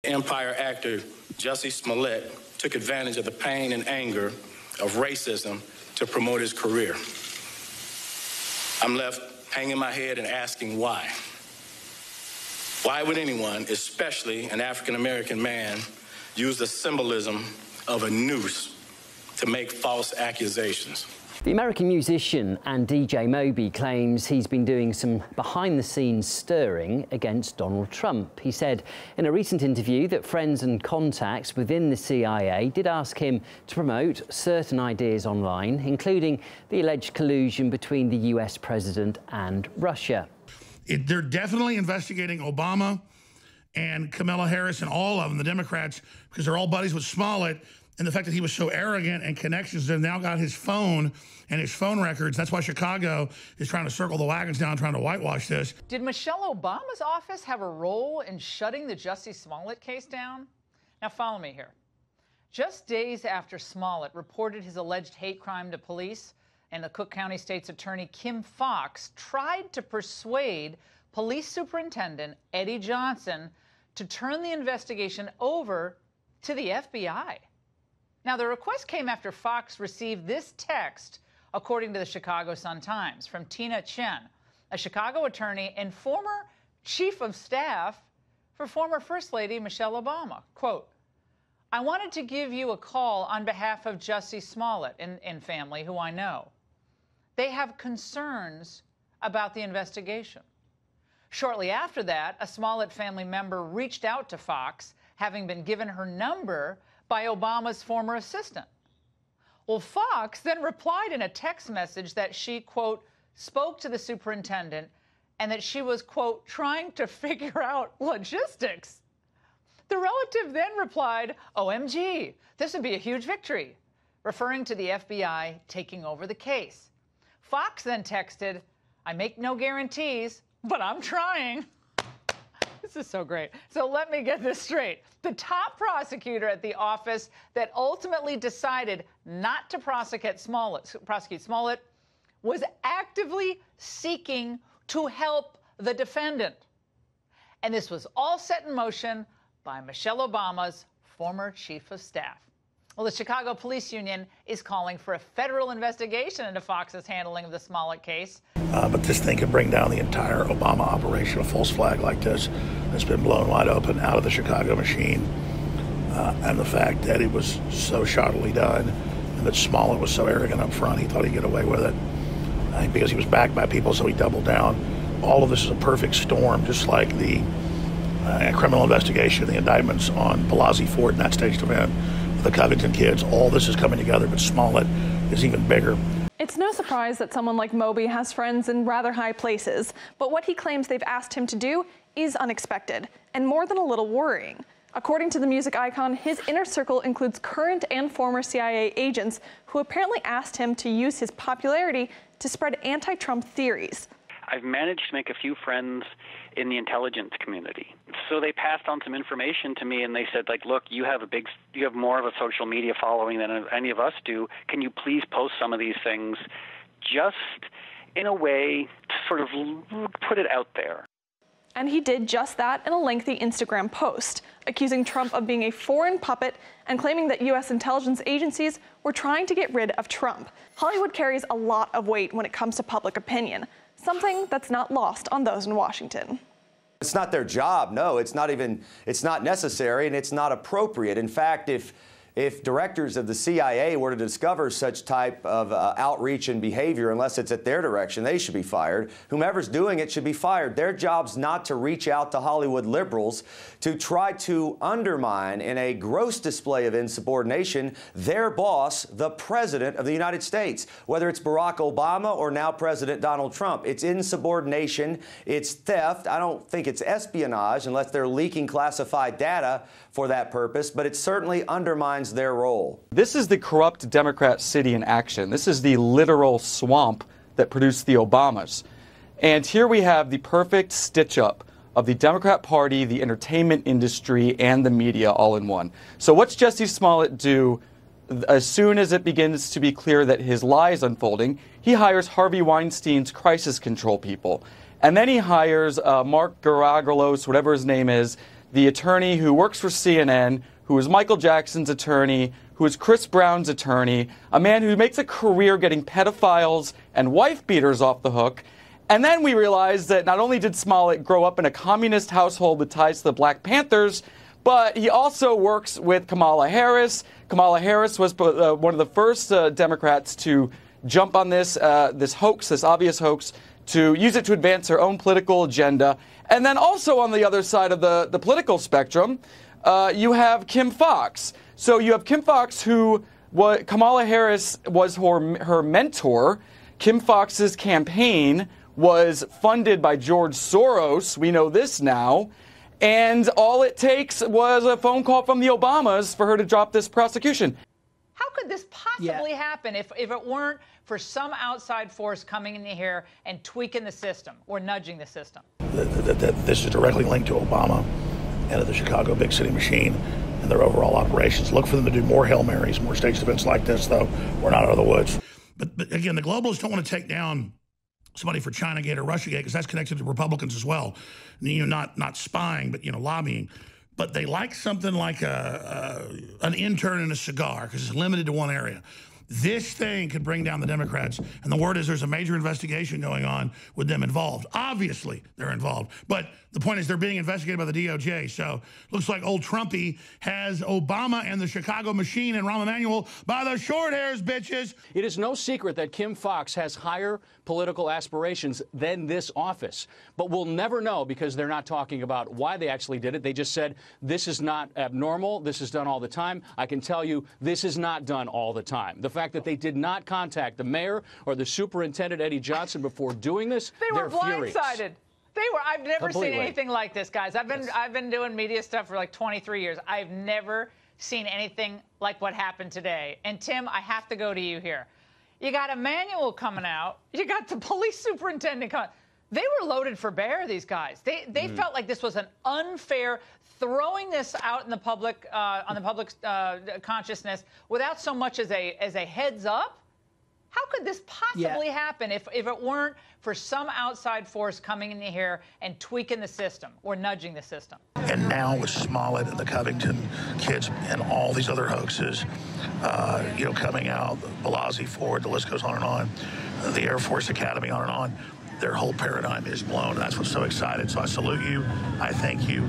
Empire actor Jussie Smollett took advantage of the pain and anger of racism to promote his career. I'm left hanging my head and asking why. Why would anyone, especially an African-American man, use the symbolism of a noose to make false accusations? The American musician and DJ Moby claims he's been doing some behind-the-scenes stirring against Donald Trump. He said in a recent interview that friends and contacts within the CIA did ask him to promote certain ideas online, including the alleged collusion between the US president and Russia. They're definitely investigating Obama and Kamala Harris and all of them, the Democrats, because they're all buddies with Smollett. And the fact that he was so arrogant and connections, they've now got his phone and his phone records. That's why Chicago is trying to circle the wagons down, trying to whitewash this. Did Michelle Obama's office have a role in shutting the Jussie Smollett case down? Now follow me here. Just days after Smollett reported his alleged hate crime to police, and the Cook County State's Attorney Kim Foxx tried to persuade Police Superintendent Eddie Johnson to turn the investigation over to the FBI. Now, the request came after Fox received this text, according to the Chicago Sun-Times, from Tina Chen, a Chicago attorney and former chief of staff for former First Lady Michelle Obama. Quote, "I wanted to give you a call on behalf of Jussie Smollett and family, who I know. They have concerns about the investigation." Shortly after that, a Smollett family member reached out to Fox, having been given her number by Obama's former assistant. Well, Fox then replied in a text message that she, quote, spoke to the superintendent and that she was, quote, trying to figure out logistics. The relative then replied, "OMG, this would be a huge victory," referring to the FBI taking over the case. Fox then texted, "I make no guarantees, but I'm trying." This is so great. So let me get this straight. The top prosecutor at the office that ultimately decided not to prosecute Smollett was actively seeking to help the defendant. And this was all set in motion by Michelle Obama's former chief of staff. Well, the Chicago Police Union is calling for a federal investigation into Fox's handling of the Smollett case. But this thing could bring down the entire Obama operation. A false flag like this has been blown wide open out of the Chicago machine. And the fact that it was so shoddily done and that Smollett was so arrogant up front, he thought he'd get away with it. I think because he was backed by people, so he doubled down. All of this is a perfect storm, just like the criminal investigation, the indictments on Pelosi Ford and that staged event, the Covington kids. All this is coming together, but Smollett is even bigger. It's no surprise that someone like Moby has friends in rather high places, but what he claims they've asked him to do is unexpected and more than a little worrying. According to the music icon, his inner circle includes current and former CIA agents who apparently asked him to use his popularity to spread anti-Trump theories. I've managed to make a few friends in the intelligence community. So they passed on some information to me and they said, like, look, you have more of a social media following than any of us do. Can you please post some of these things just in a way to sort of put it out there? And he did just that in a lengthy Instagram post, accusing Trump of being a foreign puppet and claiming that U.S. intelligence agencies were trying to get rid of Trump. Hollywood carries a lot of weight when it comes to public opinion, something that's not lost on those in Washington. It's not their job. No, it's not necessary and it's not appropriate. In fact, if directors of the CIA were to discover such type of outreach and behavior, unless it's at their direction, they should be fired. Whomever's doing it should be fired. Their job's not to reach out to Hollywood liberals to try to undermine, in a gross display of insubordination, their boss, the President of the United States. Whether it's Barack Obama or now President Donald Trump, it's insubordination, it's theft. I don't think it's espionage unless they're leaking classified data for that purpose, but it certainly undermines their role. This is the corrupt Democrat city in action. This is the literal swamp that produced the Obamas. And here we have the perfect stitch-up of the Democrat Party, the entertainment industry, and the media all in one. So what's Jussie Smollett do as soon as it begins to be clear that his lie is unfolding? He hires Harvey Weinstein's crisis control people. And then he hires Mark Garaglos, whatever his name is, the attorney who works for CNN, who is Michael Jackson's attorney, who is Chris Brown's attorney, a man who makes a career getting pedophiles and wife beaters off the hook. And then we realized that not only did Smollett grow up in a communist household with ties to the Black Panthers, but he also works with Kamala Harris. Kamala Harris was one of the first Democrats to jump on this hoax, this obvious hoax, to use it to advance her own political agenda. And then also on the other side of the political spectrum, you have Kim Foxx. So you have Kim Foxx, who Kamala Harris was her mentor. Kim Foxx's campaign was funded by George Soros. We know this now. And all it takes was a phone call from the Obamas for her to drop this prosecution. How could this possibly happen if it weren't for some outside force coming in here and tweaking the system or nudging the system? This is directly linked to Obama and to the Chicago big city machine and their overall operations. Look for them to do more Hail Marys, more staged events like this, though. We're not out of the woods. But again, the globalists don't want to take down somebody for Chinagate or Russiagate because that's connected to Republicans as well. You know, not spying, but, you know, lobbying. But they like something like an intern in a cigar because it's limited to one area. This thing could bring down the Democrats. And the word is there's a major investigation going on with them involved. Obviously, they're involved. But the point is they're being investigated by the DOJ. So looks like old Trumpy has Obama and the Chicago machine and Rahm Emanuel by the short hairs, bitches. It is no secret that Kim Foxx has higher political aspirations than this office. But we'll never know because they're not talking about why they actually did it. They just said, this is not abnormal. This is done all the time. I can tell you this is not done all the time. The fact that they did not contact the mayor or the superintendent, Eddie Johnson, before doing this, they're furious. Blindsided. I've never Completely. seen anything like this, guys. I've been doing media stuff for like 23 years. I've never seen anything like what happened today. And Tim, I have to go to you here. You got Emanuel coming out. You got the police superintendent coming. They were loaded for bear, these guys. They felt like this was an unfair throwing this out in the public on the public consciousness without so much as a heads up. How could this possibly happen if it weren't for some outside force coming in here and tweaking the system or nudging the system? And now with Smollett and the Covington kids and all these other hoaxes, you know, coming out, Blasey Ford, the list goes on and on, the Air Force Academy on and on, their whole paradigm is blown. And that's what's so exciting. So I salute you. I thank you.